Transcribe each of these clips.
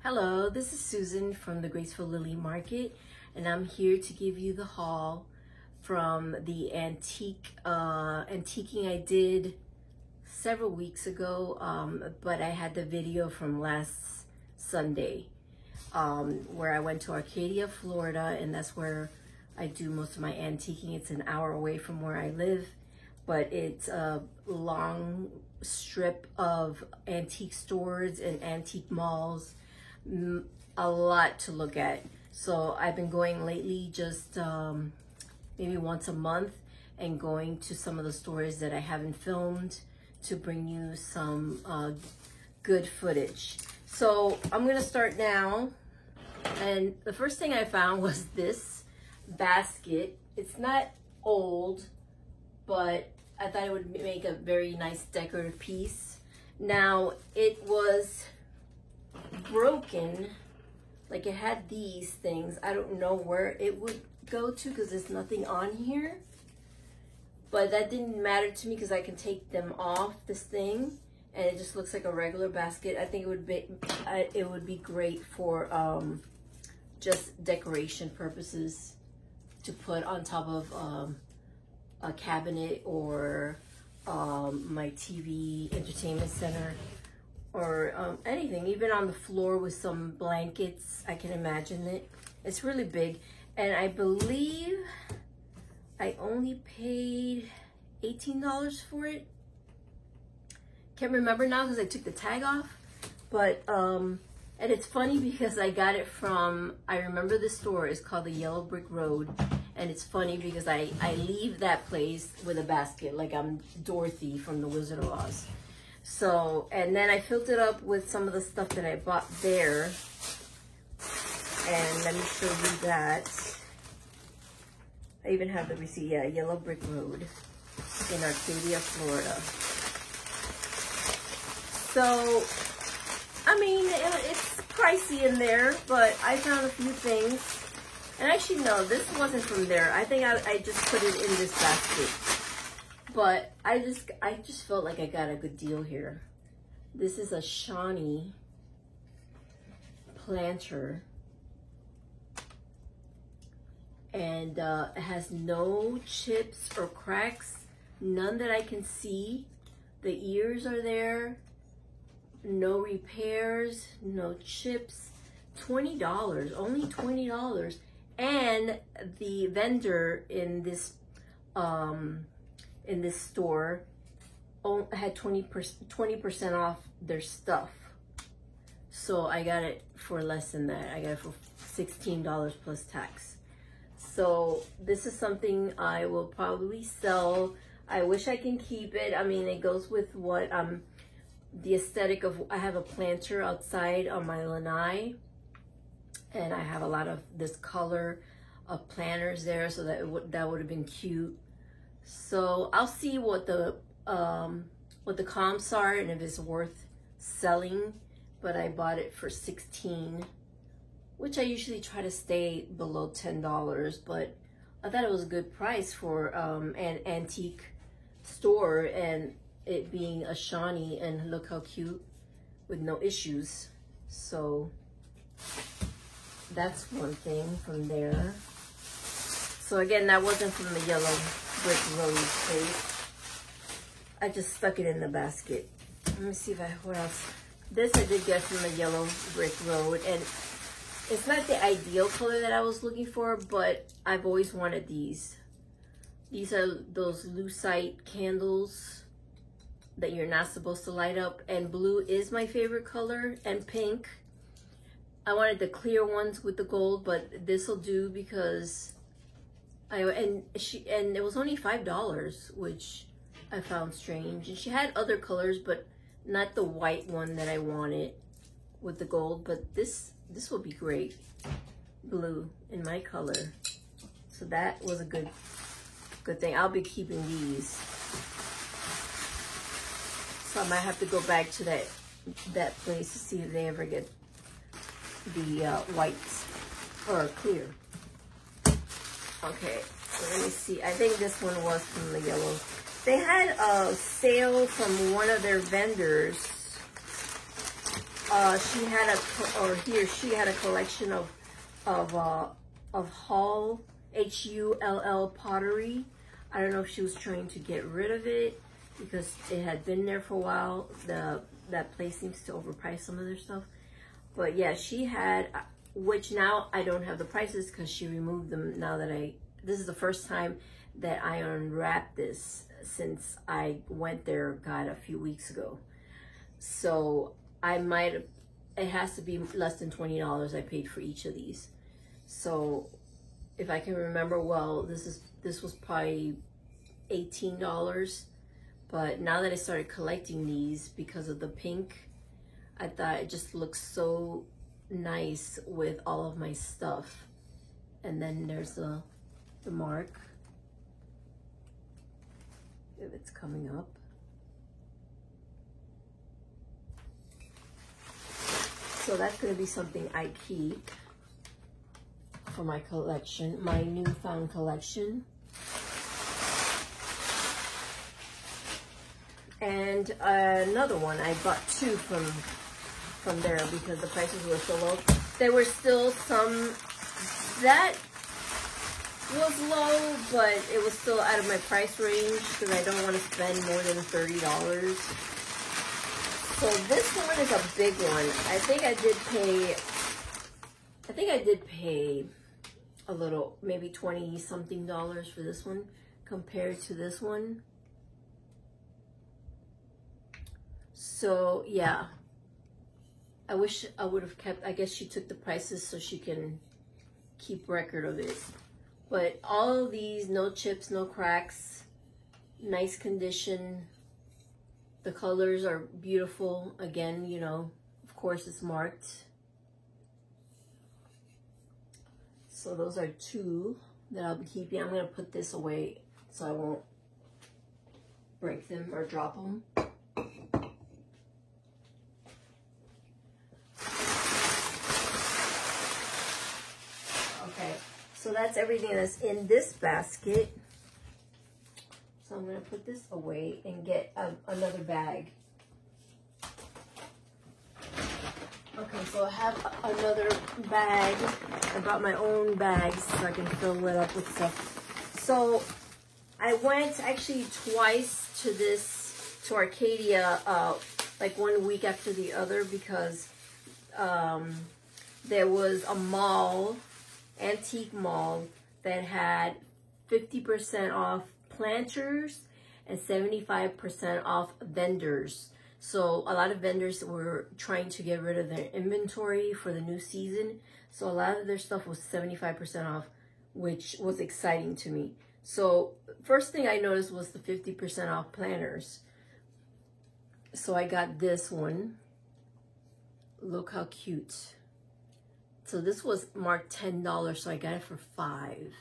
Hello, this is Susan from the Graceful Lily Market, and I'm here to give you the haul from the antiquing I did several weeks ago, but I had the video from last Sunday where I went to Arcadia, Florida, and that's where I do most of my antiquing. It's an hour away from where I live, but it's a long strip of antique stores and antique malls. A lot to look at. So I've been going lately just maybe once a month and going to some of the stores that I haven't filmed to bring you some good footage. So I'm gonna start now, and the first thing I found was this basket. It's not old, but I thought it would make a very nice decorative piece. Now it was broken, like it had these things. I don't know where it would go to because there's nothing on here, but that didn't matter to me because I can take them off this thing and it just looks like a regular basket. I think it would be great for just decoration purposes to put on top of a cabinet or my TV entertainment center, or anything, even on the floor with some blankets. I can imagine it. It's really big, and I believe I only paid $18 for it. Can't remember now because I took the tag off, but and it's funny because I got it from, I remember the store is called the Yellow Brick Road, and it's funny because I leave that place with a basket like I'm Dorothy from The Wizard of Oz. So, and then I filled it up with some of the stuff that I bought there. And let me show you that. I even have the receipt. Yeah, Yellow Brick Road in Arcadia, Florida. So, I mean, it's pricey in there, but I found a few things. And actually, no, this wasn't from there. I think I just put it in this basket. But I just felt like I got a good deal here. This is a Shawnee planter, and it has no chips or cracks, none that I can see. The ears are there, no repairs, no chips. $20, only $20, and the vendor in this store had 20% off their stuff. So I got it for less than that. I got it for $16 plus tax. So this is something I will probably sell. I wish I can keep it. I mean, it goes with what the aesthetic of, I have a planter outside on my lanai, and I have a lot of this color of planters there, so that that would have been cute. So I'll see what the comps are and if it's worth selling, but I bought it for $16, which I usually try to stay below $10, but I thought it was a good price for an antique store, and it being a Shawnee, and look how cute with no issues. So that's one thing from there. So again, that wasn't from the Yellow Brick Road place. I just stuck it in the basket. Let me see what else. This I did get from the Yellow Brick Road, and it's not the ideal color that I was looking for, but I've always wanted these. These are those lucite candles that you're not supposed to light up, and blue is my favorite color, and pink. I wanted the clear ones with the gold, but this will do because and it was only $5, which I found strange. And she had other colors, but not the white one that I wanted with the gold. But this will be great, blue in my color. So that was a good thing. I'll be keeping these. So I might have to go back to that place to see if they ever get the whites or clear. Okay, so let me see. I think this one was from the Yellow. They had a sale from one of their vendors she had she had a collection of Hull, Hull pottery. I don't know if she was trying to get rid of it because it had been there for a while. That place seems to overprice some of their stuff. But yeah, she had, which now I don't have the prices because she removed them now that this is the first time that I unwrapped this since I went there, God, a few weeks ago. So it has to be less than $20 I paid for each of these. So if I can remember well, this was probably $18. But now that I started collecting these because of the pink, I thought it just looks so nice with all of my stuff. And then there's the mark, if it's coming up. So that's going to be something I keep for my collection, my newfound collection. And another one, I bought two from there because the prices were so low. There were still some that was low, but it was still out of my price range because I don't want to spend more than $30. So this one is a big one. I think I did pay a little, maybe 20 something dollars for this one compared to this one. So yeah, I wish I would have kept, I guess she took the prices so she can keep record of it. But all of these, no chips, no cracks, nice condition. The colors are beautiful. Again, you know, of course it's marked. So those are two that I'll be keeping. I'm going to put this away so I won't break them or drop them. Okay, so that's everything that's in this basket. So I'm going to put this away and get another bag. Okay, so I have another bag. I brought my own bags so I can fill it up with stuff. So I went actually twice to Arcadia, like 1 week after the other, because there was a mall, antique mall, that had 50% off planters and 75% off vendors. So a lot of vendors were trying to get rid of their inventory for the new season. So a lot of their stuff was 75% off, which was exciting to me. So first thing I noticed was the 50% off planters. So I got this one. Look how cute. So this was marked $10, so I got it for $5.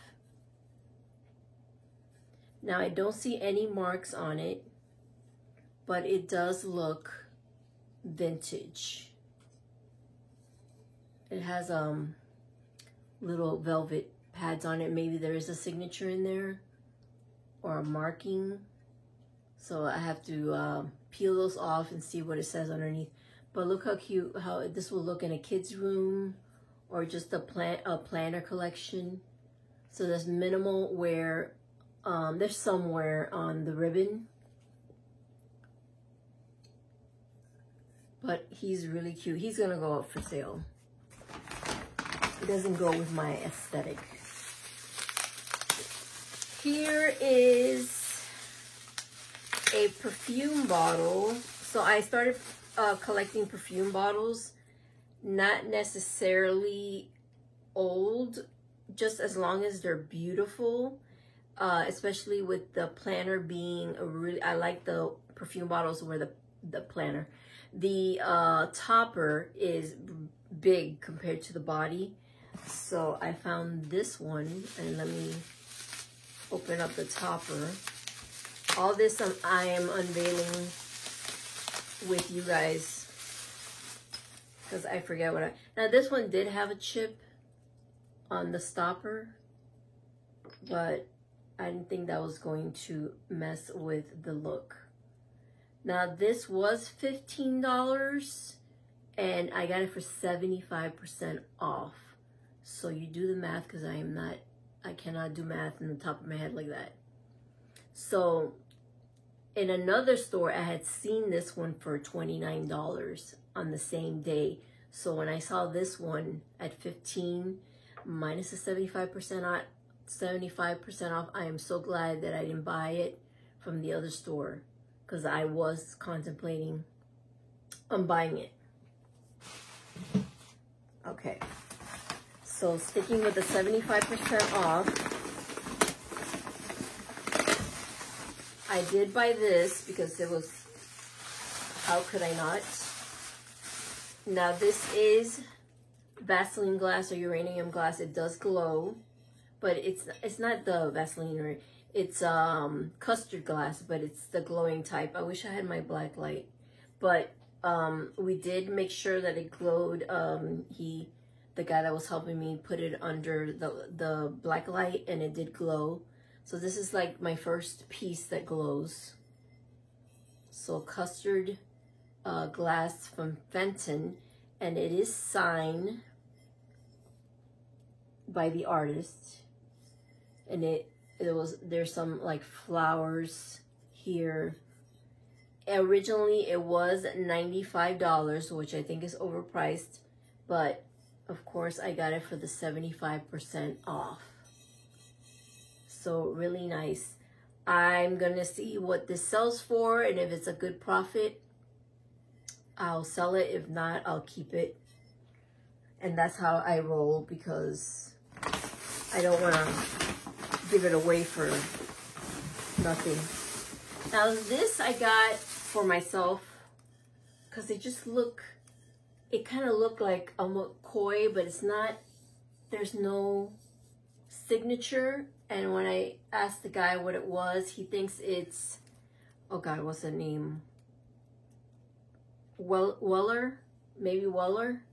Now I don't see any marks on it, but it does look vintage. It has little velvet pads on it. Maybe there is a signature in there or a marking. So I have to peel those off and see what it says underneath. But look how cute, how this will look in a kid's room or just a planner collection. So there's minimal wear. There's some wear on the ribbon. But he's really cute. He's gonna go up for sale. It doesn't go with my aesthetic. Here is a perfume bottle. So I started collecting perfume bottles, not necessarily old, just as long as they're beautiful, especially with the planner being a really, I like the perfume bottles where the planner, the topper is big compared to the body. So I found this one, and let me open up the topper. All this I am unveiling with you guys because I forget what now this one did have a chip on the stopper, but I didn't think that was going to mess with the look. Now this was $15, and I got it for 75% off. So you do the math, because I cannot do math in the top of my head like that. So in another store, I had seen this one for $29 on the same day. So when I saw this one at 15 minus the 75% off, I am so glad that I didn't buy it from the other store, because I was contemplating on buying it. Okay, so sticking with the 75% off, I did buy this because it was, how could I not? Now this is Vaseline glass or uranium glass. It does glow, but it's not the Vaseline, or it's custard glass, but it's the glowing type. I wish I had my black light, but we did make sure that it glowed. The guy that was helping me put it under the black light, and it did glow. So this is like my first piece that glows. So custard glass from Fenton, and it is signed by the artist, and there's some like flowers here. Originally it was $95, which I think is overpriced, but of course I got it for the 75% off. So really nice. I'm gonna see what this sells for, and if it's a good profit, I'll sell it. If not, I'll keep it. And that's how I roll, because I don't want to give it away for nothing. Now this I got for myself because they just look, it kind of looked like a McCoy, but it's not. There's no signature. And when I asked the guy what it was, he thinks it's, oh God, what's the name? Weller, maybe Weller.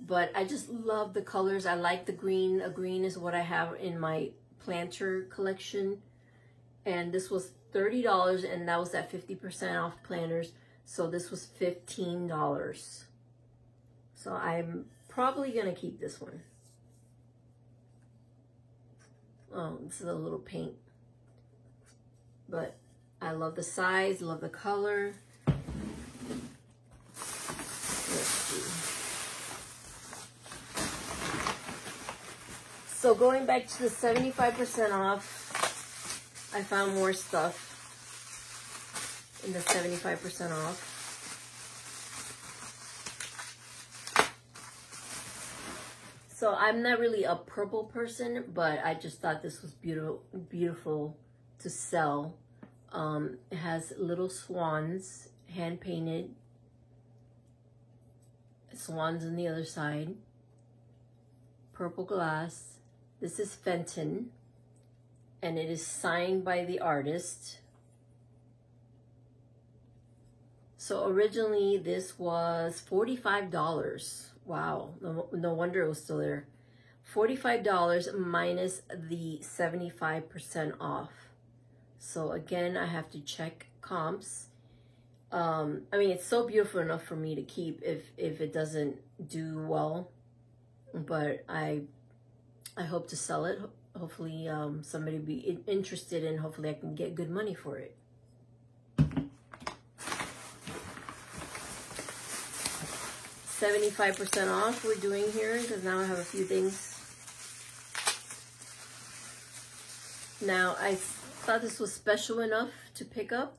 But I just love the colors. I like the green. A green is what I have in my planter collection. And this was $30, and that was at 50% off planters. So this was $15. So I'm probably going to keep this one. Oh, this is a little paint. But I love the size, love the color. Let's see. So going back to the 75% off, I found more stuff in the 75% off. So I'm not really a purple person, but I just thought this was beautiful to sell. It has little swans, hand painted. Swans on the other side. Purple glass. This is Fenton, and it is signed by the artist. So originally this was $45. Wow, no wonder it was still there. $45 minus the 75% off. So again, I have to check comps. I mean, it's so beautiful enough for me to keep if it doesn't do well. But I hope to sell it. Hopefully somebody will be interested, and hopefully I can get good money for it. $75% off we're doing here, because now I have a few things. Now, I thought this was special enough to pick up.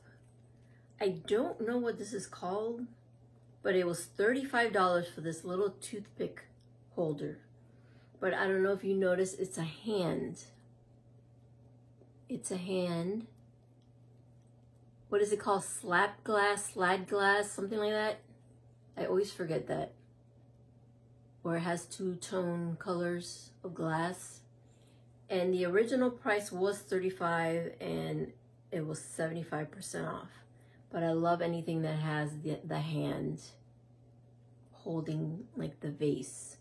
I don't know what this is called, but it was $35 for this little toothpick holder. But I don't know if you notice, it's a hand. It's a hand. What is it called? Slap glass, slide glass, something like that. I always forget that. Where it has two-tone colors of glass. And the original price was $35, and it was 75% off. But I love anything that has the hand holding like the vase.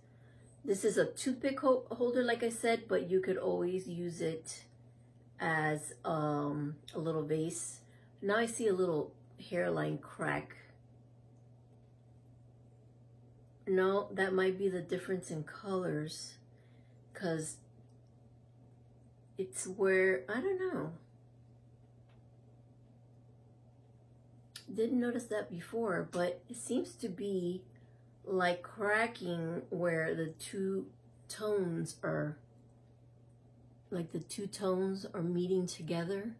This is a toothpick holder, like I said, but you could always use it as a little vase. Now I see a little hairline crack. No, that might be the difference in colors, because it's where, I don't know. Didn't notice that before, but it seems to be like cracking where the two tones are, like the two tones are meeting together.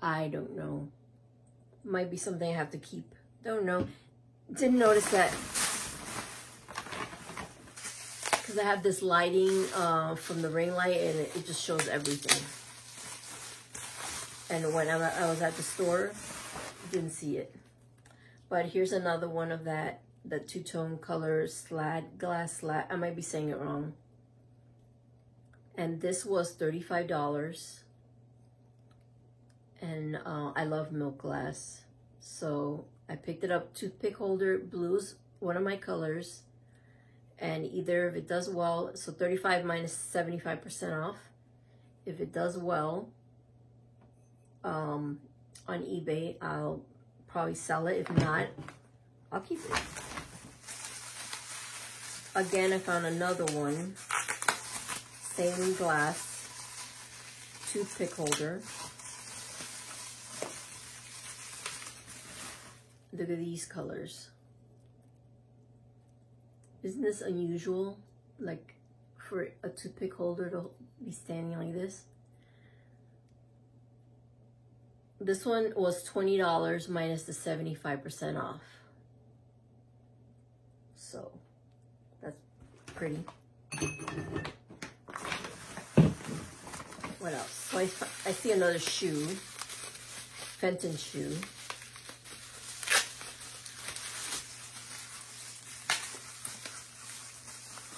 I don't know. Might be something I have to keep. Don't know. Didn't notice that. Because I have this lighting from the ring light, and it just shows everything. And when I was at the store, didn't see it. But here's another one of that, the two-tone color glass slat. I might be saying it wrong. And this was $35. And I love milk glass. So I picked it up. Toothpick holder, blue's one of my colors. And either if it does well, so 35 minus 75% off. If it does well on eBay, I'll probably sell it. If not, I'll keep it. Again, I found another one. Same glass. Toothpick holder. Look at these colors. Isn't this unusual? Like for a toothpick holder to be standing like this. This one was $20 minus the 75% off. So that's pretty. What else? So I see another shoe. Fenton shoe.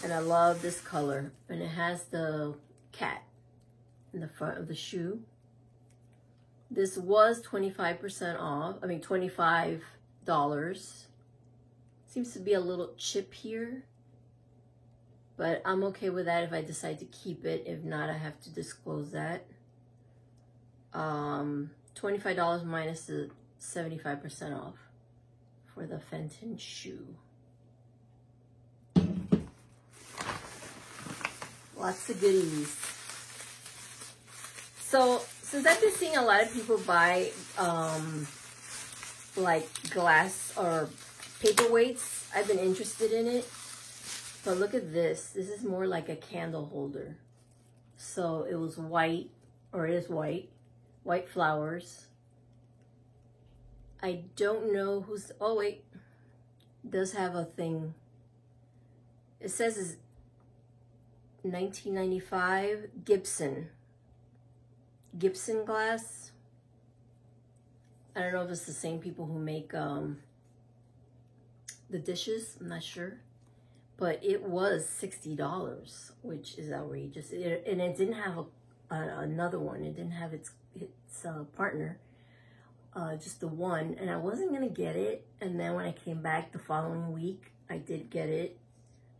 And I love this color. And it has the cat in the front of the shoe. This was 25% off. I mean, $25. Seems to be a little chip here. But I'm okay with that if I decide to keep it. If not, I have to disclose that. $25 minus the 75% off for the Fenton shoe. Lots of goodies. So, since I've been seeing a lot of people buy like glass or paperweights, I've been interested in it. But look at this. This is more like a candle holder. So it was white, or it is white. White flowers. I don't know who's, oh wait. It does have a thing. It says it's 1995 Gibson. Gibson glass. I don't know if it's the same people who make the dishes. I'm not sure. But it was $60, which is outrageous. And it didn't have another one. It didn't have its partner, just the one. And I wasn't going to get it. And then when I came back the following week, I did get it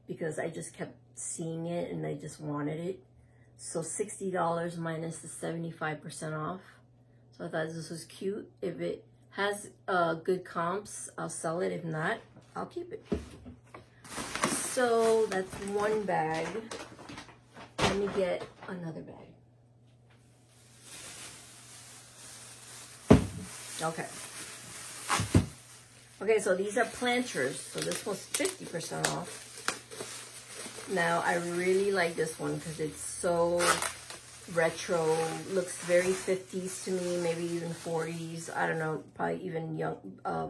because I just kept seeing it and I just wanted it. So $60 minus the 75% off. So I thought this was cute. If it has good comps, I'll sell it. If not, I'll keep it. So that's one bag. Let me get another bag. Okay. Okay, so these are planters. So this was 50% off. Now, I really like this one because it's so retro. Looks very 50s to me, maybe even 40s. I don't know, probably even young,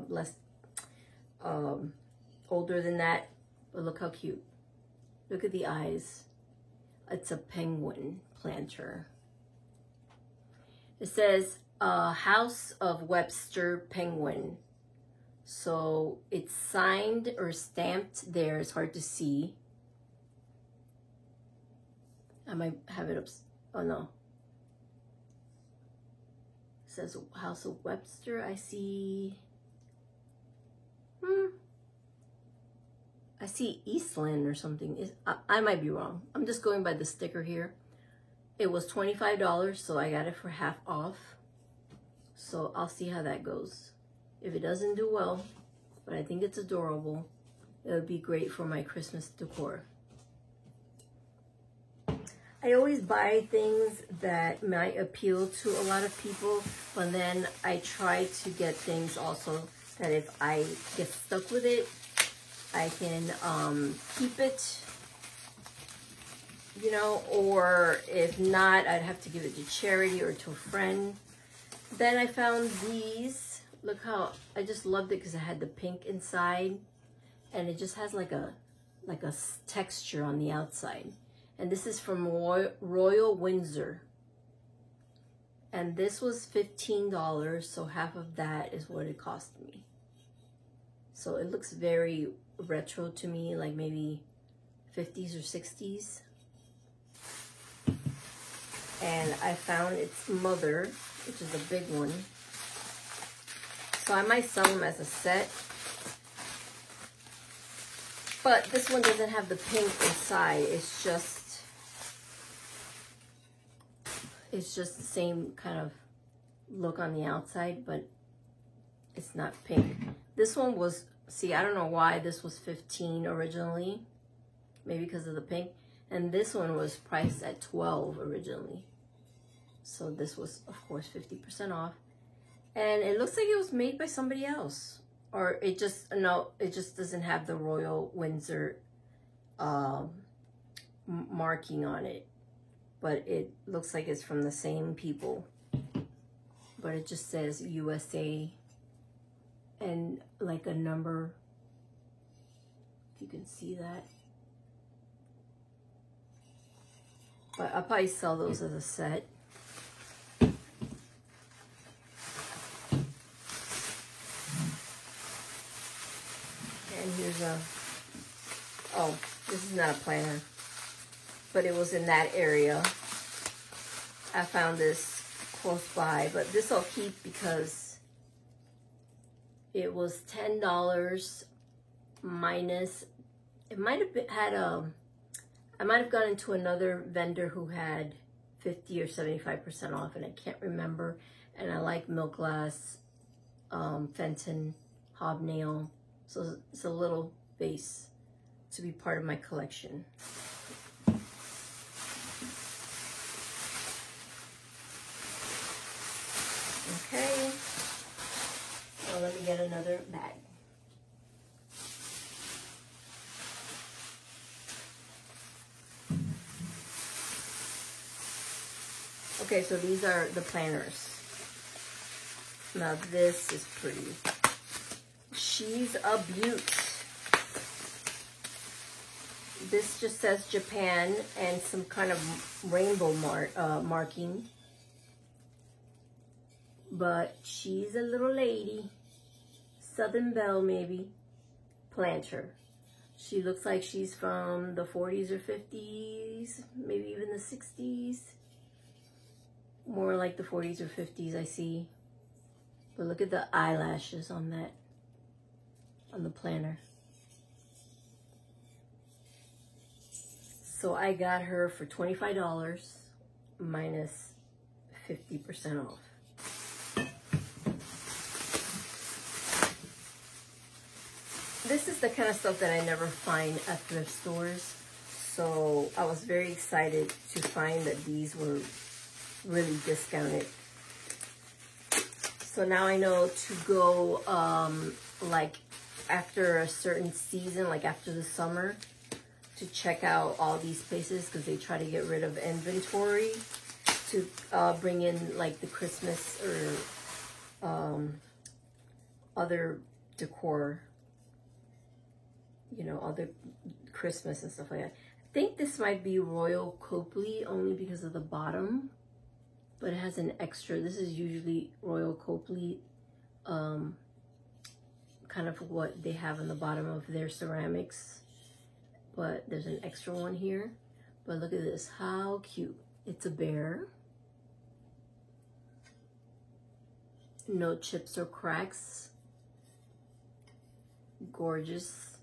less, older than that. But look how cute. Look at the eyes. It's a penguin planter. It says, House of Webster Penguin. So it's signed or stamped there. It's hard to see. I might have it up. Oh no. It says House of Webster. I see. I see Eastland or something. I might be wrong. I'm just going by the sticker here. It was $25, so I got it for half off. So I'll see how that goes. If it doesn't do well, but I think it's adorable. it would be great for my Christmas decor. I always buy things that might appeal to a lot of people, but then I try to get things also that if I get stuck with it, I can keep it, you know, or if not, I'd have to give it to charity or to a friend. Then I found these. Look how, I just loved it because it had the pink inside, and it just has like a texture on the outside. And this is from Royal Windsor. And this was $15, so half of that is what it cost me. So it looks very retro to me, like maybe 50s or 60s. And I found its mother, which is a big one. So I might sell them as a set. But this one doesn't have the pink inside. It's just the same kind of look on the outside, but it's not pink. This one was, see, I don't know why this was $15 originally. Maybe because of the pink. And this one was priced at $12 originally. So this was, of course, 50% off. And it looks like it was made by somebody else. Or it just, no, it just doesn't have the Royal Windsor marking on it. But it looks like it's from the same people. But it just says USA and like a number, if you can see that. But I'll probably sell those as a set. And here's a, oh, this is not a planner, but it was in that area. I found this close by, but this I'll keep because it was $10 minus, it might have been, I might have gone into another vendor who had 50 or 75% off, and I can't remember. And I like Milk Glass, Fenton, Hobnail. So it's a little vase to be part of my collection. Okay. So let me get another bag. Okay, so these are the planners. Now this is pretty. She's a beaut. This just says Japan and some kind of rainbow marking. But she's a little lady. Southern Belle, maybe. Planter. She looks like she's from the 40s or 50s, maybe even the 60s. More like the 40s or 50s, I see. But look at the eyelashes on that, on the planner. So I got her for $25 minus 50% off. This is the kind of stuff that I never find at thrift stores. So I was very excited to find that these were really discounted. So now I know to go like after a certain season, like after the summer, to check out all these places because they try to get rid of inventory to bring in like the Christmas or other decor, you know, other Christmas and stuff like that. I think this might be Royal Copley only because of the bottom. But it has an extra. This is usually Royal Copley, kind of what they have on the bottom of their ceramics. But there's an extra one here. But look at this, how cute. It's a bear. No chips or cracks. Gorgeous.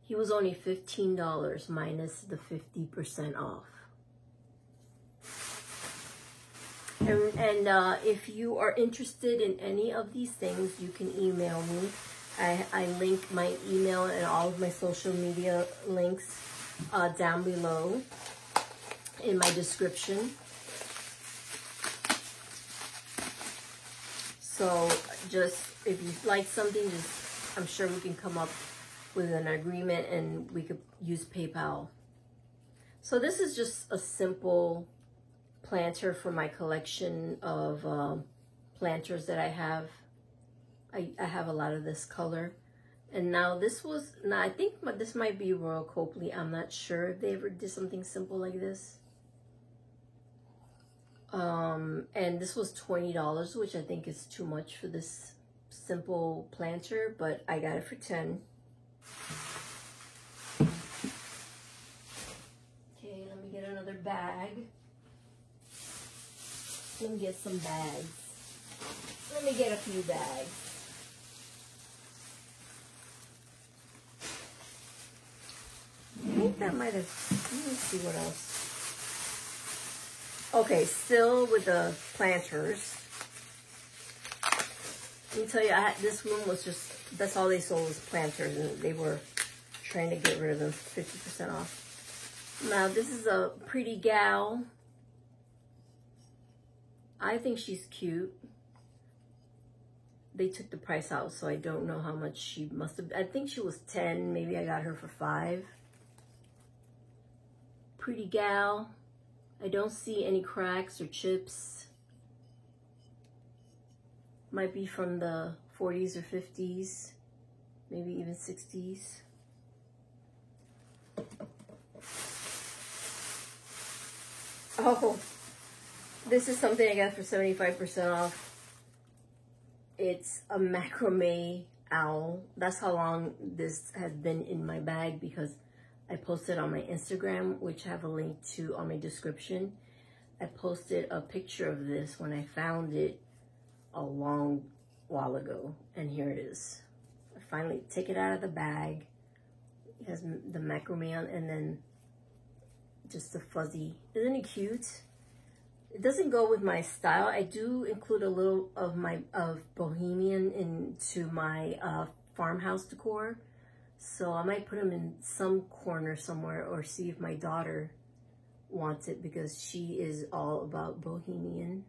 He was only $15 minus the 50% off. And if you are interested in any of these things, you can email me. I link my email and all of my social media links down below in my description. So just if you like something, just I'm sure we can come up with an agreement and we could use PayPal. So this is just a simple planter for my collection of planters that I have. I have a lot of this color. And now this was, now I think this might be Royal Copley. I'm not sure if they ever did something simple like this. And this was $20, which I think is too much for this simple planter, but I got it for 10. Okay, let me get another bag. Let me get some bags. Let me get a few bags. I think that might have, let me see what else. Okay, still with the planters. Let me tell you, this room was just, that's all they sold was planters, and they were trying to get rid of them 50% off. Now, this is a pretty gal. I think she's cute. They took the price out, so I don't know how much she must have, I think she was 10, maybe I got her for 5. Pretty gal. I don't see any cracks or chips. Might be from the 40s or 50s, maybe even 60s. Oh, this is something I got for 75% off. It's a macrame owl. That's how long this has been in my bag, because I posted on my Instagram, which I have a link to on my description. I posted a picture of this when I found it a long while ago, and here it is. I finally take it out of the bag. It has the macrame on, and then just the fuzzy. Isn't it cute? It doesn't go with my style. I do include a little of bohemian into my farmhouse decor. So I might put them in some corner somewhere, or see if my daughter wants it, because she is all about bohemian.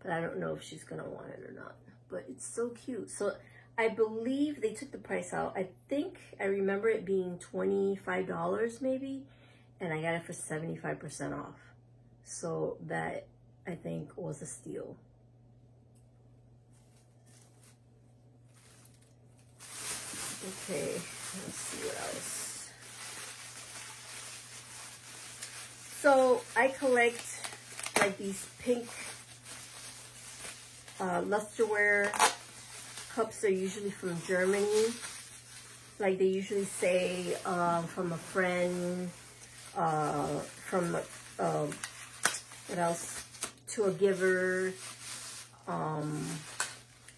But I don't know if she's gonna want it or not. But it's so cute. So I believe they took the price out. I think I remember it being $25 maybe, and I got it for 75% off. So that, I think, was a steal. Okay, let's see what else. So I collect like these pink lusterware cups. Are usually from Germany. Like they usually say from a friend, from what else? To a giver, a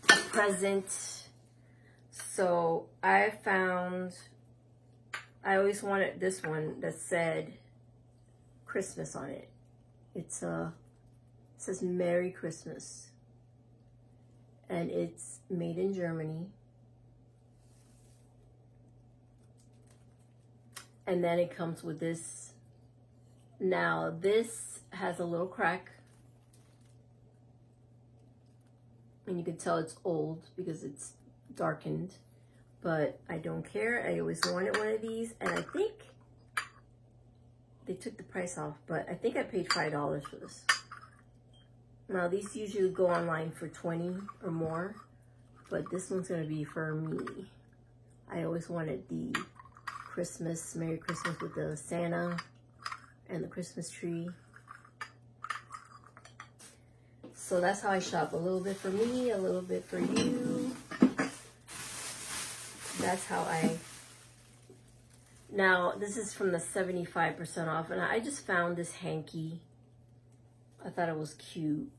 present. So I found, I always wanted this one that said Christmas on it. It says Merry Christmas. And it's made in Germany. And then it comes with this. Now this has a little crack. And you can tell it's old because it's darkened. But I don't care. I always wanted one of these. And I think they took the price off. But I think I paid $5 for this. Now these usually go online for 20 or more. But this one's going to be for me. I always wanted the Christmas, Merry Christmas with the Santa and the Christmas tree. So that's how I shop. A little bit for me, a little bit for you. That's how I... Now, this is from the 75% off. And I just found this hanky. I thought it was cute.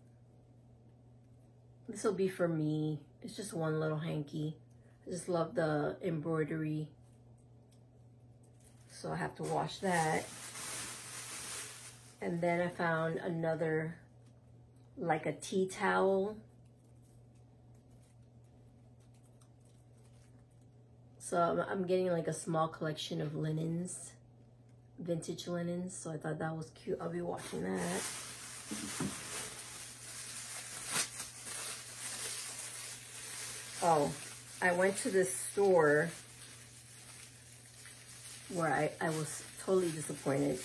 This will be for me. It's just one little hanky. I just love the embroidery. So I have to wash that. And then I found another, like a tea towel. So I'm getting like a small collection of linens, vintage linens. So I thought that was cute. I'll be watching that. Oh, I went to this store where I was totally disappointed.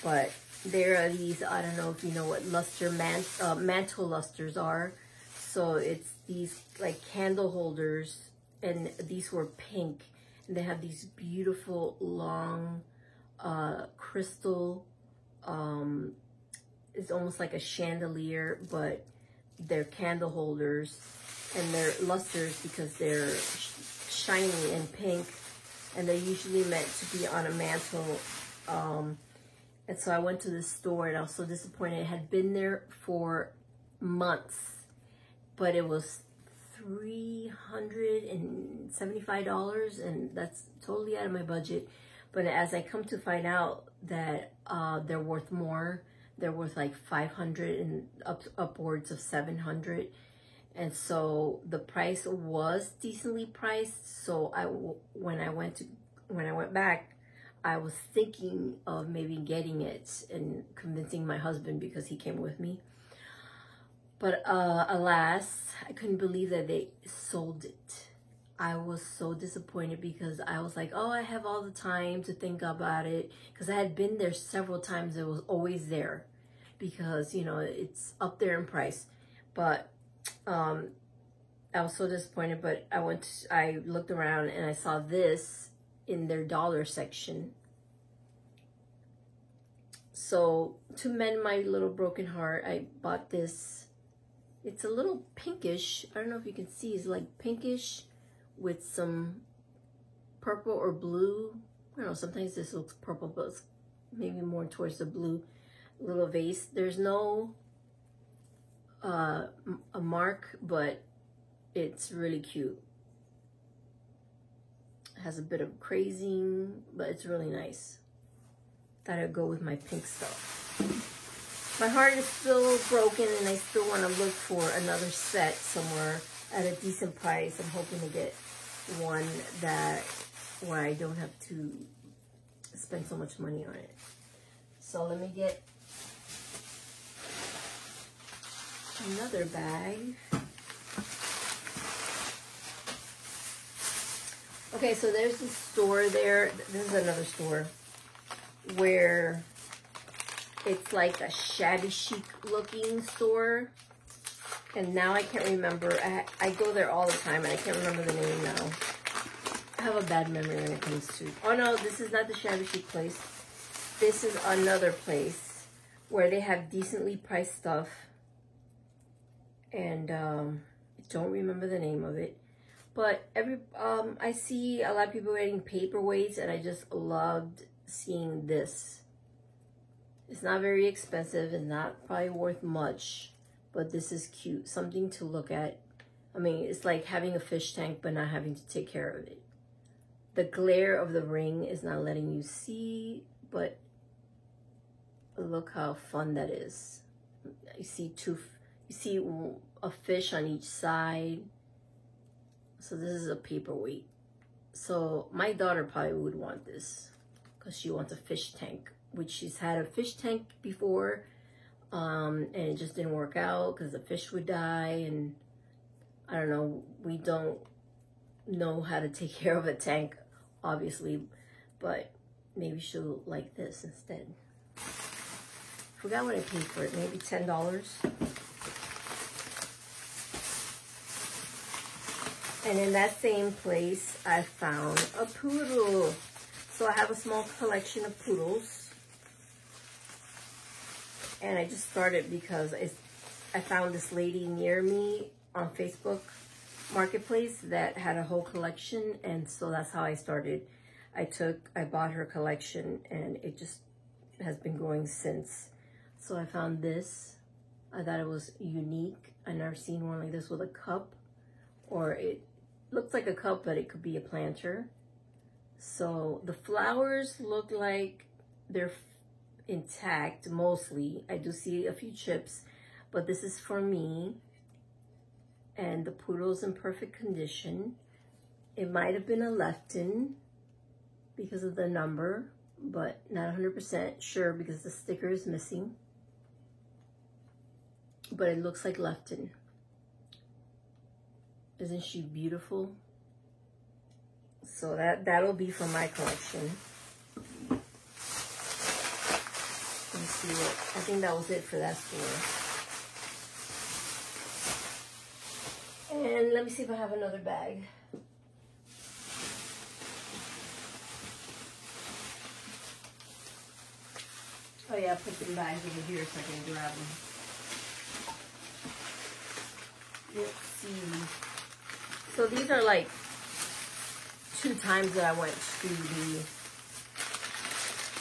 But there are these, I don't know if you know what mantle lusters are. So it's these like candle holders, and these were pink. And they have these beautiful long crystal, it's almost like a chandelier, but they're candle holders. And they're lusters because they're shiny and pink. And they're usually meant to be on a mantle. And so I went to this store and I was so disappointed. It had been there for months, but it was $375, and that's totally out of my budget. But as I come to find out that they're worth more, they're worth like $500 and upwards of $700. And so the price was decently priced. So when I went back, I was thinking of maybe getting it and convincing my husband because he came with me. But alas, I couldn't believe that they sold it. I was so disappointed because I was like, oh, I have all the time to think about it. Because I had been there several times. It was always there because, you know, it's up there in price. But I was so disappointed. But I looked around and I saw this in their dollar section. So to mend my little broken heart, I bought this. It's a little pinkish. I don't know if you can see. It's like pinkish with some purple or blue. I don't know, sometimes this looks purple, but it's maybe more towards the blue. Little vase. There's no a mark, but it's really cute. Has a bit of crazing, but it's really nice. Thought I'd go with my pink stuff. My heart is still broken and I still want to look for another set somewhere at a decent price. I'm hoping to get one where I don't have to spend so much money on it. So let me get another bag. Okay, so there's this store there. This is another store where it's like a shabby chic looking store. And now I can't remember. I go there all the time and I can't remember the name now. I have a bad memory when it comes to... Oh no, this is not the shabby chic place. This is another place where they have decently priced stuff. And I don't remember the name of it. But I see a lot of people getting paperweights, and I just loved seeing this. It's not very expensive. It's not probably worth much, but this is cute. Something to look at. I mean, it's like having a fish tank, but not having to take care of it. The glare of the ring is not letting you see, but look how fun that is. You see a fish on each side. So this is a paperweight. So my daughter probably would want this because she wants a fish tank, which she's had a fish tank before, and it just didn't work out because the fish would die. And I don't know, we don't know how to take care of a tank, obviously, but maybe she'll like this instead. Forgot what I paid for it, maybe $10. And in that same place, I found a poodle. So I have a small collection of poodles. And I just started because I found this lady near me on Facebook Marketplace that had a whole collection. And so that's how I started. I bought her collection and it just has been growing since. So I found this. I thought it was unique. I've never seen one like this with a cup. Or it looks like a cup, but it could be a planter. So the flowers look like they're intact mostly. I do see a few chips, but this is for me. And the poodle's in perfect condition. It might have been a Lefton because of the number, but not 100% sure because the sticker is missing. But it looks like Lefton. Isn't she beautiful? So that'll be for my collection. Let's see what, I think that was it for that store. And let me see if I have another bag. Oh yeah, I put the bags over here so I can grab them. Let's see. So these are like 2 times that I went to the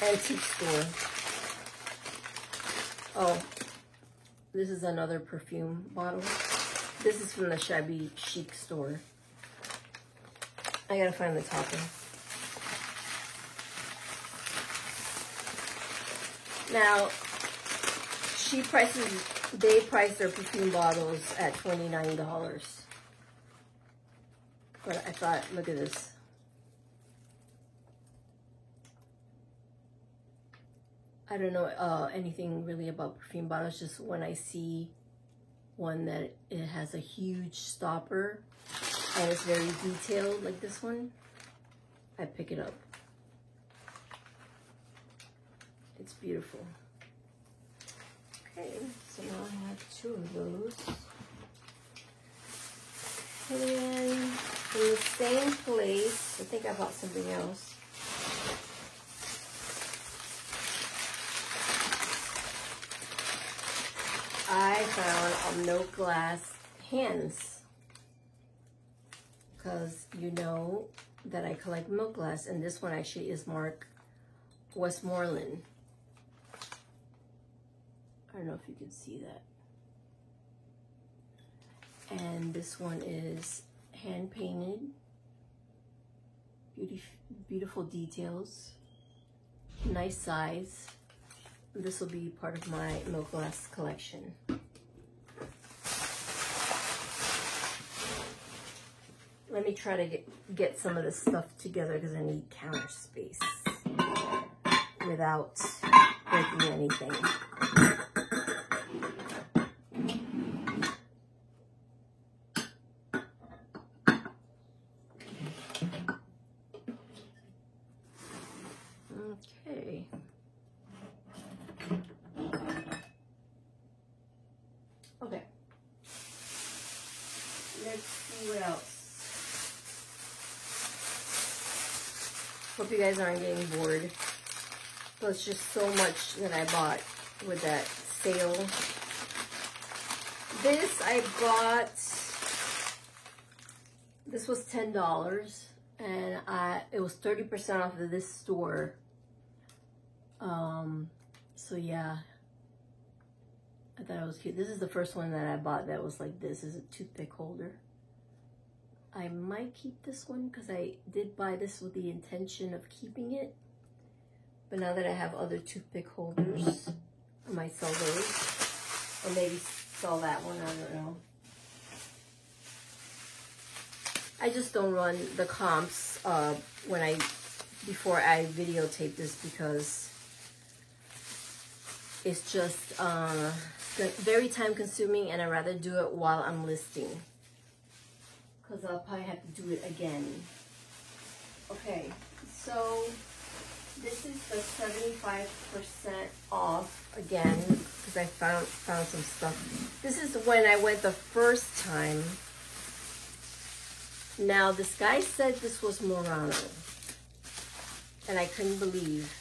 antique store. Oh, this is another perfume bottle. This is from the Shabby Chic store. I gotta find the topper. Now, they price their perfume bottles at $29. But I thought, look at this. I don't know anything really about perfume bottles, just when I see one that it has a huge stopper and it's very detailed like this one, I pick it up. It's beautiful. Okay, so now I have 2 of those. And in the same place, I think I bought something else. I found a milk glass hands, because you know that I collect milk glass, and this one actually is marked Westmoreland. I don't know if you can see that. And this one is hand painted, beautiful details, nice size. This will be part of my milk glass collection. Let me try to get some of this stuff together because I need counter space without breaking anything. Okay. Okay. Let's see what else. Hope you guys aren't getting bored. There's just so much that I bought with that sale. This I bought, this was $10 and it was 30% off of this store. So yeah, I thought it was cute. This is the first one that I bought that was like this. Is a toothpick holder. I might keep this one because I did buy this with the intention of keeping it. But now that I have other toothpick holders, I might sell those. Or maybe sell that one, I don't know. I just don't run the comps before I videotape this because it's just very time consuming, and I'd rather do it while I'm listing. Because I'll probably have to do it again. Okay, so this is the 75% off again, because I found some stuff. This is when I went the first time. Now, this guy said this was Murano, and I couldn't believe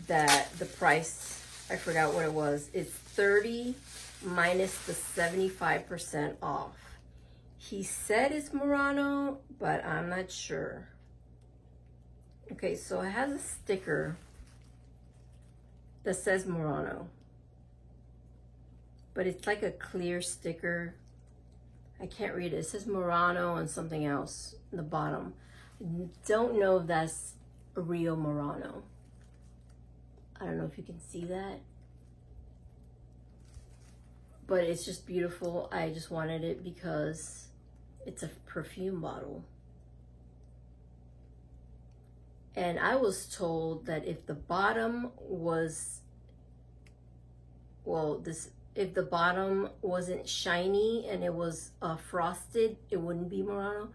that the price, I forgot what it was. It's 30 minus the 75% off. He said it's Murano, but I'm not sure. Okay, so it has a sticker that says Murano, but it's like a clear sticker. I can't read it. It says Murano and something else in the bottom. Don't know if that's a real Murano. I don't know if you can see that, but it's just beautiful. I just wanted it because It's a perfume bottle. And I was told that if the bottom was, if the bottom wasn't shiny and it was frosted, it wouldn't be Murano.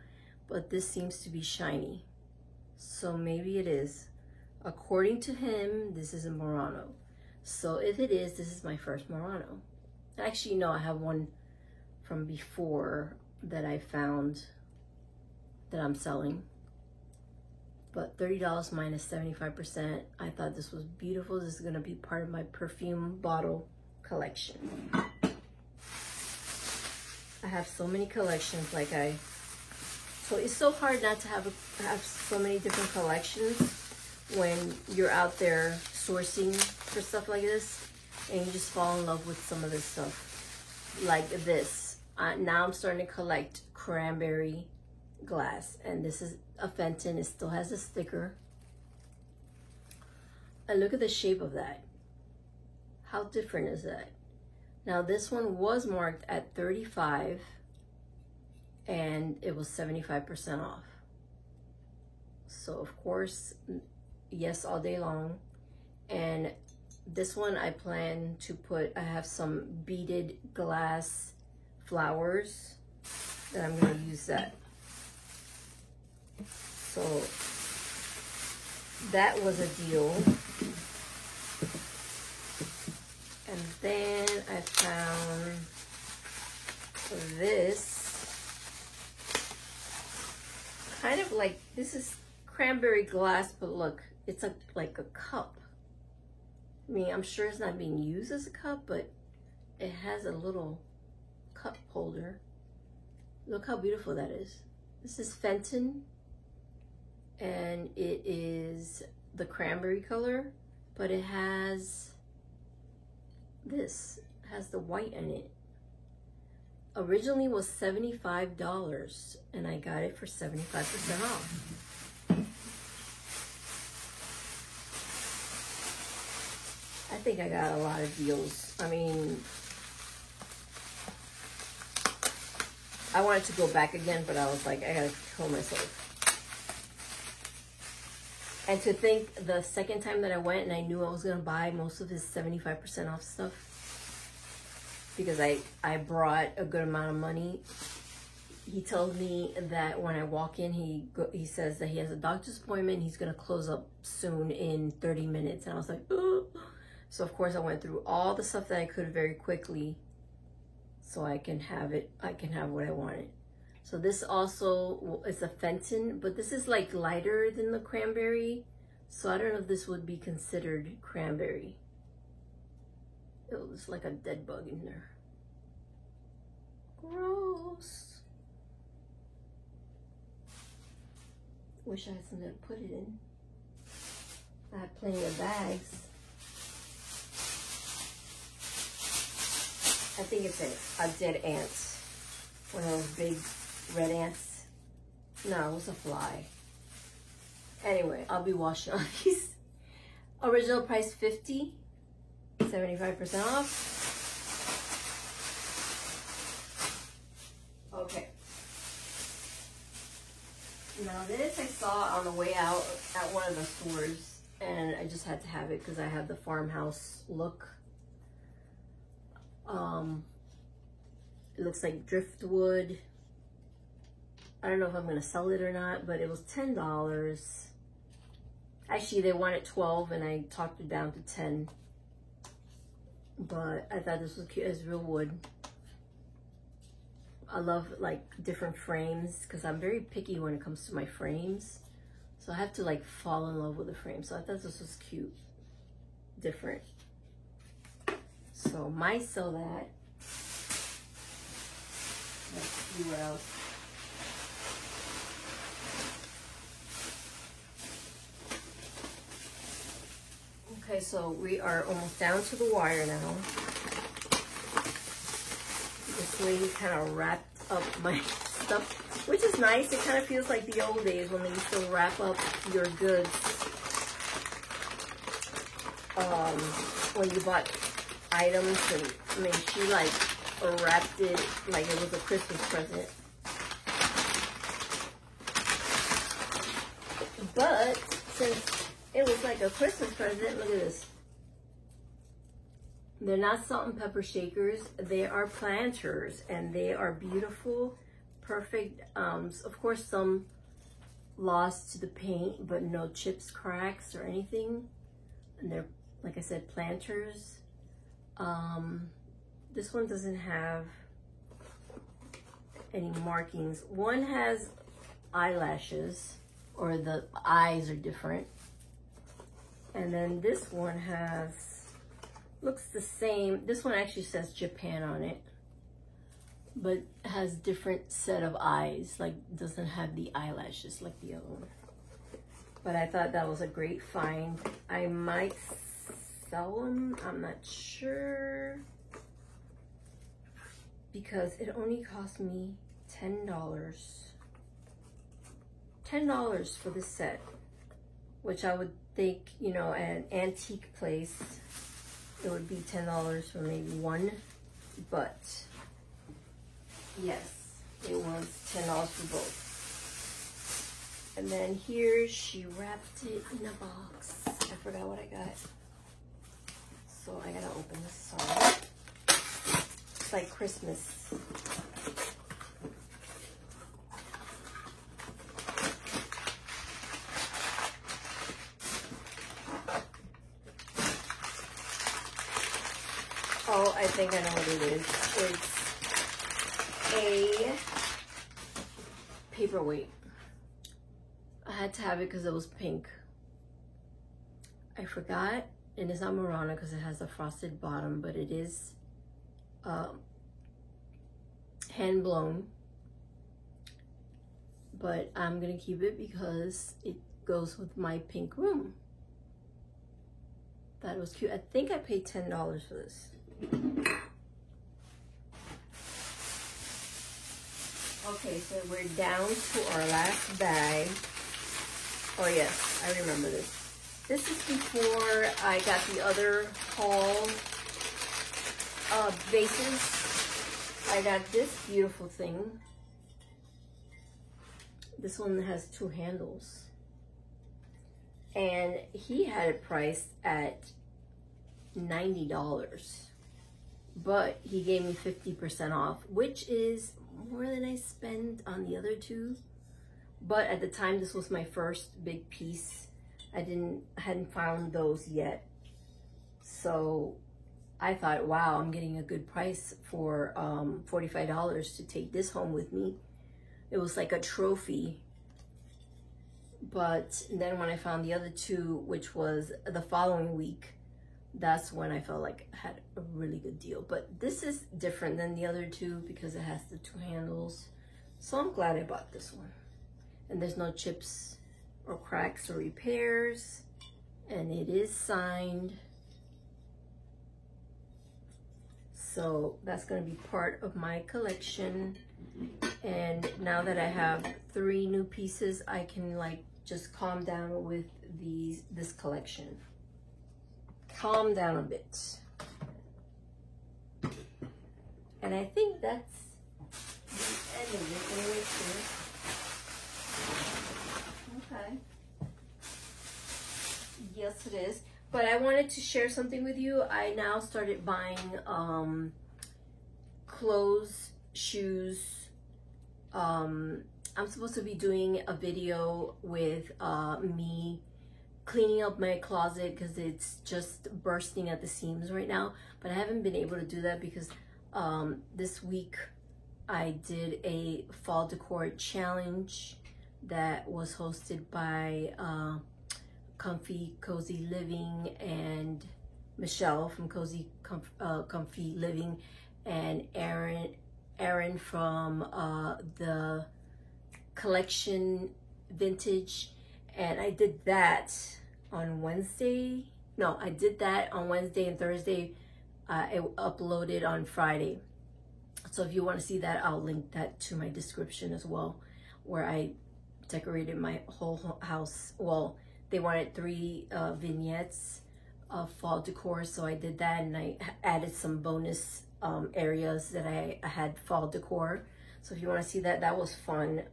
But this seems to be shiny. So maybe it is. According to him, this is a Murano. So if it is, this is my first Murano. Actually, no, I have one from before that I found that I'm selling. But $30 minus 75%. I thought this was beautiful. This is gonna be part of my perfume bottle collection. I have so many collections, so it's so hard not to have so many different collections when you're out there sourcing for stuff like this, and you just fall in love with some of this stuff. Like this. Now I'm starting to collect cranberry glass, and this is a Fenton. It still has a sticker. And look at the shape of that. How different is that? Now this one was marked at $35 and it was 75% off. So of course, yes, all day long. And this one I plan to put, I have some beaded glass flowers that I'm gonna use that. So that was a deal. And then I found this, kind of like, this is cranberry glass, but look, it's like a cup. I mean, I'm sure it's not being used as a cup, but it has a little cup holder. Look how beautiful that is. This is Fenton, and it is the cranberry color, but it has this, has the white in it. Originally was $75 and I got it for 75% off. I think I got a lot of deals. I mean, I wanted to go back again, but I was like, I gotta kill myself. And to think the second time that I went and I knew I was gonna buy most of his 75% off stuff, because I brought a good amount of money. He told me that when I walk in, he says that he has a doctor's appointment. He's gonna close up soon in 30 minutes. And I was like, oh. So of course I went through all the stuff that I could very quickly so I can have it, I can have what I wanted. So this also is a Fenton, but this is like lighter than the cranberry. So I don't know if this would be considered cranberry. It was like a dead bug in there. Gross. Wish I had something to put it in. I have plenty of bags. I think it's a dead ant. One of those big red ants. No, it was a fly. Anyway, I'll be washing all these. Original price $50, 75% off. Okay. Now this I saw on the way out at one of the stores, and I just had to have it because I have the farmhouse look. It looks like driftwood. I don't know if I'm gonna sell it or not, but it was $10. Actually, they wanted 12 and I talked it down to 10. But I thought this was cute. It's real wood. I love like different frames because I'm very picky when it comes to my frames. So I have to like fall in love with the frame. So I thought this was cute. Different. So might sell that. Let's see what else. Okay, so we are almost down to the wire now. This lady kind of wrapped up my stuff, which is nice. It kind of feels like the old days when they used to wrap up your goods. When you bought items, and I mean, she like wrapped it like it was a Christmas present. But since it was like a Christmas present, look at this. They're not salt and pepper shakers. They are planters, and they are beautiful, perfect. Of course, some lost to the paint, but no chips, cracks, or anything. And they're, like I said, planters. This one doesn't have any markings. One has eyelashes, or the eyes are different. And then this one has, looks the same. This one actually says Japan on it, but has different set of eyes, like doesn't have the eyelashes like the other one. But I thought that was a great find. I might sell them, I'm not sure, because it only cost me $10. $10 for this set, which I would think, you know, at an antique place, it would be $10 for maybe one, but yes, it was $10 for both. And then here she wrapped it in a box. I forgot what I got, so I gotta open this. Sorry. It's like Christmas. Oh, I think I know what it is. It's a paperweight. I had to have it because it was pink. I forgot, and it's not Murano because it has a frosted bottom, but it is hand blown. But I'm gonna keep it because it goes with my pink room. That was cute. I think I paid $10 for this. Okay, so we're down to our last bag. Oh yes, I remember this. This is before I got the other haul vases. I got this beautiful thing. This one has 2 handles. And he had it priced at $90. But he gave me 50% off, which is more than I spent on the other 2. But at the time, this was my first big piece. I hadn't found those yet. So I thought, wow, I'm getting a good price for $45 to take this home with me. It was like a trophy. But then when I found the other 2, which was the following week, that's when I felt like I had a really good deal. But this is different than the other 2 because it has the 2 handles. So I'm glad I bought this one. And there's no chips or cracks or repairs. And it is signed. So that's going to be part of my collection. And now that I have 3 new pieces, I can like just calm down with this collection. Calm down a bit. And I think that's the end of it. Okay. Yes, it is. But I wanted to share something with you. I now started buying clothes, shoes. I'm supposed to be doing a video with me cleaning up my closet because it's just bursting at the seams right now. But I haven't been able to do that because this week I did a fall decor challenge that was hosted by Comfy Cozy Living and Michelle from Comfy Living, and Aaron from the Collection Vintage. And I did that on Wednesday. No, I did that on Wednesday and Thursday. It uploaded on Friday. So if you want to see that, I'll link that to my description as well, where I decorated my whole house. Well, they wanted 3 vignettes of fall decor, so I did that, and I added some bonus areas that I had fall decor. So if you want to see that, that was fun.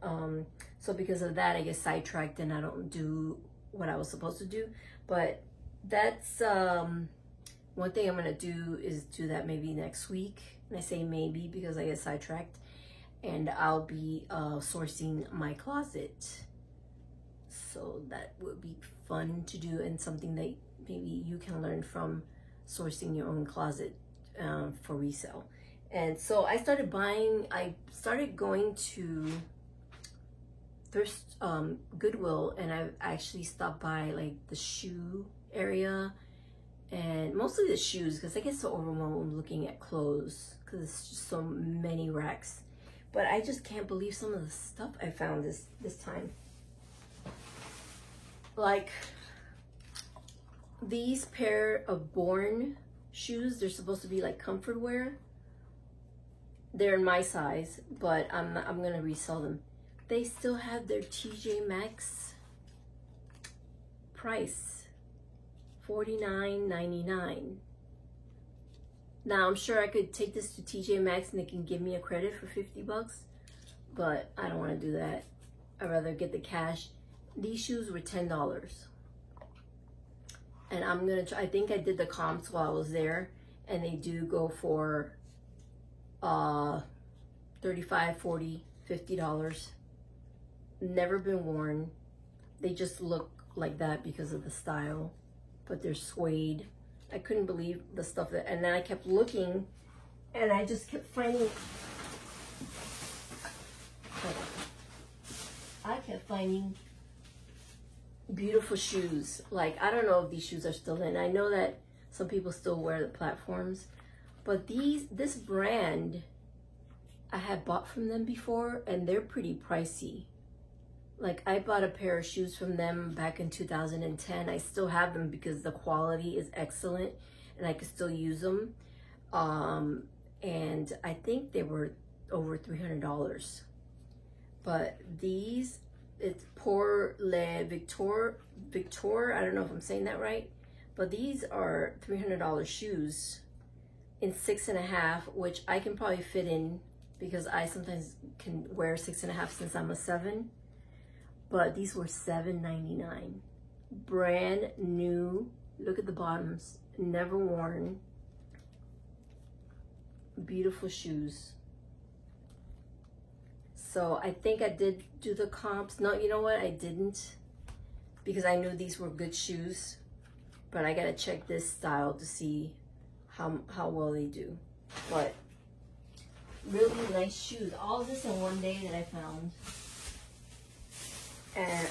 So because of that, I get sidetracked and I don't do what I was supposed to do. But that's one thing I'm gonna do, is do that maybe next week. And I say maybe because I get sidetracked. And I'll be sourcing my closet. So that would be fun to do, and something that maybe you can learn from sourcing your own closet for resale. And so I started going to Goodwill, and I've actually stopped by like the shoe area, and mostly the shoes, because I get so overwhelmed looking at clothes because it's just so many racks. But I just can't believe some of the stuff I found this time. Like these pair of Born shoes, they're supposed to be like comfort wear. They're in my size, but I'm gonna resell them. They still have their TJ Maxx price, $49.99. Now I'm sure I could take this to TJ Maxx and they can give me a credit for 50 bucks, but I don't want to do that. I'd rather get the cash. These shoes were $10. And I'm gonna try, I think I did the comps while I was there, and they do go for $35, $40, $50. Never been worn. They just look like that because of the style, but they're suede. I couldn't believe the stuff that, and then I kept looking, and I just kept finding, beautiful shoes. Like, I don't know if these shoes are still in. I know that some people still wear the platforms, but this brand, I had bought from them before, and they're pretty pricey. Like, I bought a pair of shoes from them back in 2010. I still have them because the quality is excellent and I could still use them. And I think they were over $300. But these, it's Pour Le Victor, I don't know if I'm saying that right, but these are $300 shoes in 6.5, which I can probably fit in because I sometimes can wear 6.5 since I'm a 7. But these were $7.99. Brand new. Look at the bottoms. Never worn. Beautiful shoes. So I think I did do the comps. No, you know what? I didn't, because I knew these were good shoes. But I gotta check this style to see how well they do. But really nice shoes. All this in one day that I found. And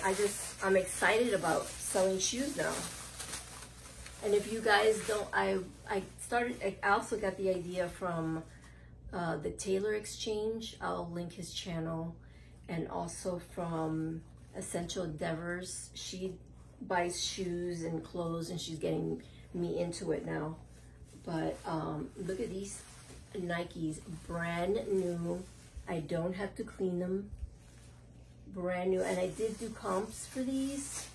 I'm excited about selling shoes now. And if you guys don't, I also got the idea from the Taylor Exchange. I'll link his channel. And also from Essential Endeavors. She buys shoes and clothes, and she's getting me into it now. But look at these Nikes, brand new. I don't have to clean them. Brand new, and I did do comps for these.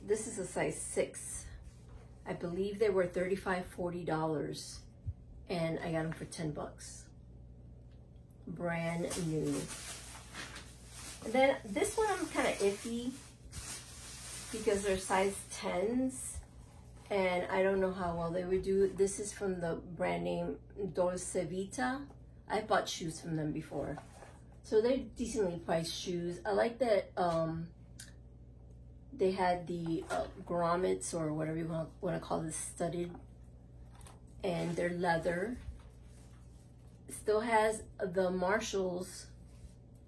This is a size 6. I believe they were $35, $40, and I got them for 10 bucks. Brand new. And then this one I'm kind of iffy because they're size 10s, and I don't know how well they would do. This is from the brand name Dolce Vita. I've bought shoes from them before. So they're decently priced shoes. I like that they had the grommets, or whatever you want to call this, studded, and they're leather. Still has the Marshalls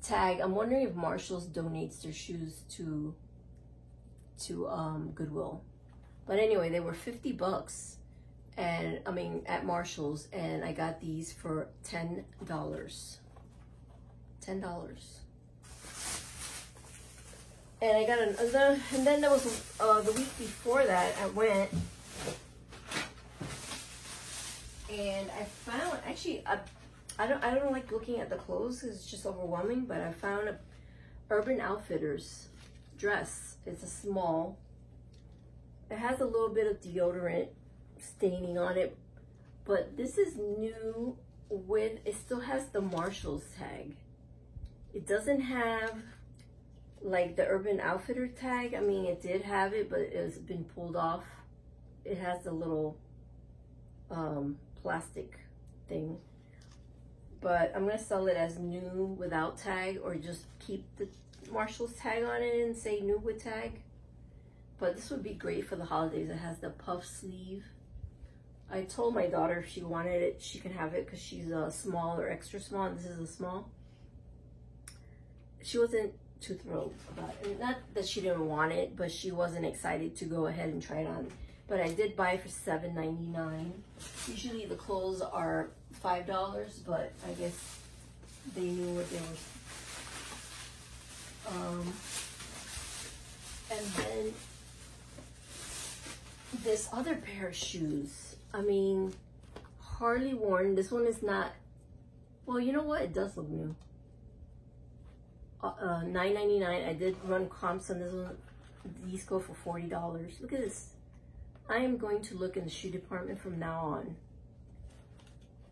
tag. I'm wondering if Marshalls donates their shoes to Goodwill. But anyway, they were 50 bucks, and I mean at Marshalls, and I got these for $10. $10. And I got another, and then there was the week before that I went and I found, actually I don't like looking at the clothes because it's just overwhelming, but I found a Urban Outfitters dress. It's a small. It has a little bit of deodorant staining on it, but this is new it still has the Marshalls tag. It doesn't have like the Urban Outfitter tag. I mean, it did have it, but it's been pulled off. It has the little plastic thing. But I'm gonna sell it as new without tag, or just keep the Marshalls tag on it and say new with tag. But this would be great for the holidays. It has the puff sleeve. I told my daughter if she wanted it, she can have it because she's a small or extra small, and this is a small. She wasn't too thrilled about it. Not that she didn't want it, but she wasn't excited to go ahead and try it on. But I did buy it for $7.99. Usually the clothes are $5, but I guess they knew what they were. And then this other pair of shoes, I mean, hardly worn. This one is not, well, you know what? It does look new. $9.99. I did run comps on this one. These go for $40. Look at this. I am going to look in the shoe department from now on.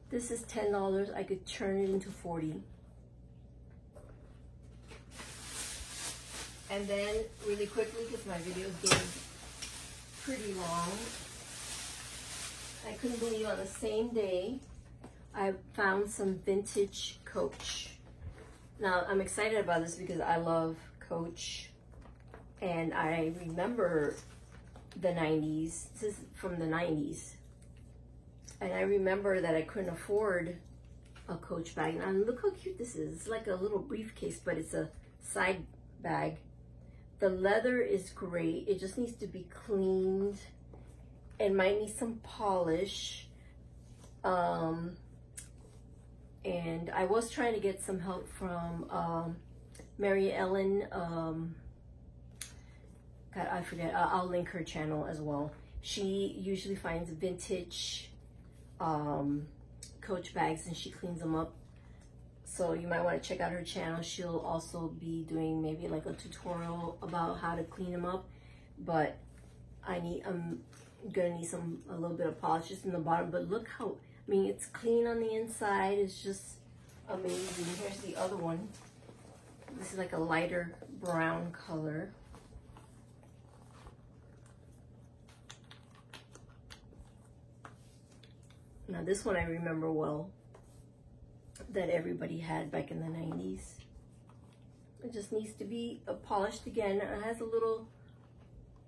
This is $10. I could turn it into $40. And then really quickly, because my video is getting pretty long, I couldn't believe on the same day I found some vintage Coach. Now I'm excited about this because I love Coach, and I remember the 90s. This is from the 90s, and I remember that I couldn't afford a Coach bag. And look how cute this is. It's like a little briefcase, but it's a side bag. The leather is great. It just needs to be cleaned and might need some polish. And I was trying to get some help from Mary Ellen. God, I forget. I'll link her channel as well. She usually finds vintage Coach bags and she cleans them up. So you might want to check out her channel. She'll also be doing maybe like a tutorial about how to clean them up. But I'm gonna need a little bit of polish just in the bottom. But look how, I mean, it's clean on the inside. It's just amazing. Here's the other one. This is like a lighter brown color. Now this one I remember well, that everybody had back in the 90s. It just needs to be polished again. It has a little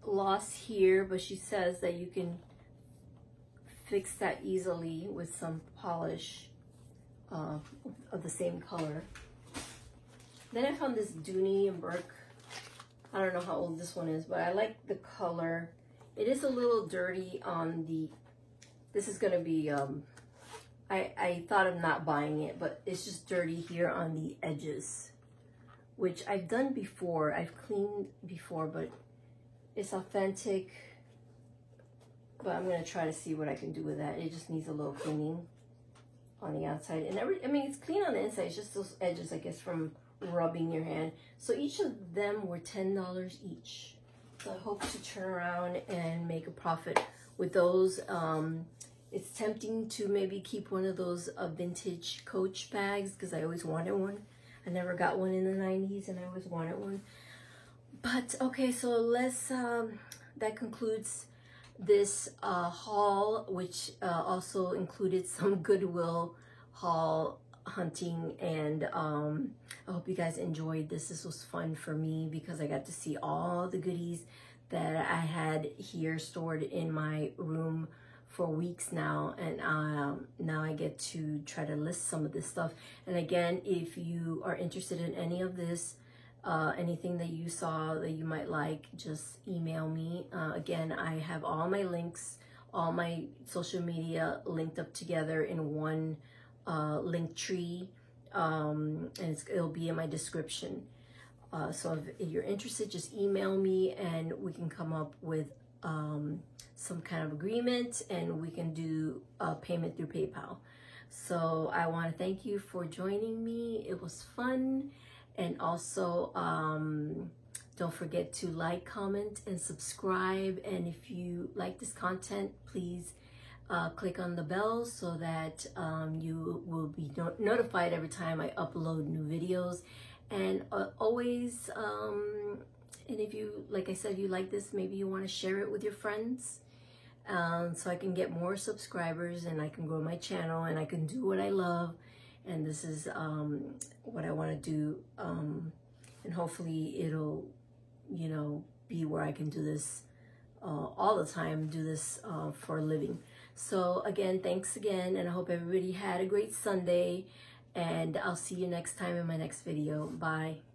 loss here, but she says that you can fix that easily with some polish of the same color. Then I found this Dooney and Burke. I don't know how old this one is, but I like the color. It is a little dirty on the, this is gonna be, I thought of not buying it, but it's just dirty here on the edges, which I've done before. I've cleaned before, but it's authentic. But I'm gonna try to see what I can do with that. It just needs a little cleaning on the outside. And I mean, it's clean on the inside. It's just those edges, I guess, from rubbing your hand. So each of them were $10 each. So I hope to turn around and make a profit with those. It's tempting to maybe keep one of those vintage Coach bags because I always wanted one. I never got one in the 90s and I always wanted one. But okay, so let's, that concludes this haul, which also included some Goodwill haul hunting. And I hope you guys enjoyed this. This was fun for me because I got to see all the goodies that I had here stored in my room for weeks now, and now I get to try to list some of this stuff. And again, if you are interested in any of this, anything that you saw that you might like, just email me. Again, I have all my links, all my social media linked up together in one link tree, and it'll be in my description. So if you're interested, just email me and we can come up with some kind of agreement, and we can do a payment through PayPal. So I want to thank you for joining me. It was fun. And also don't forget to like, comment, and subscribe. And if you like this content, please click on the bell so that you will be notified every time I upload new videos. And always, and if you, like I said, if you like this, maybe you want to share it with your friends, so I can get more subscribers and I can grow my channel and I can do what I love. And this is what I want to do. And hopefully it'll, you know, be where I can do this all the time, do this for a living. So again, thanks again, and I hope everybody had a great Sunday, and I'll see you next time in my next video. Bye.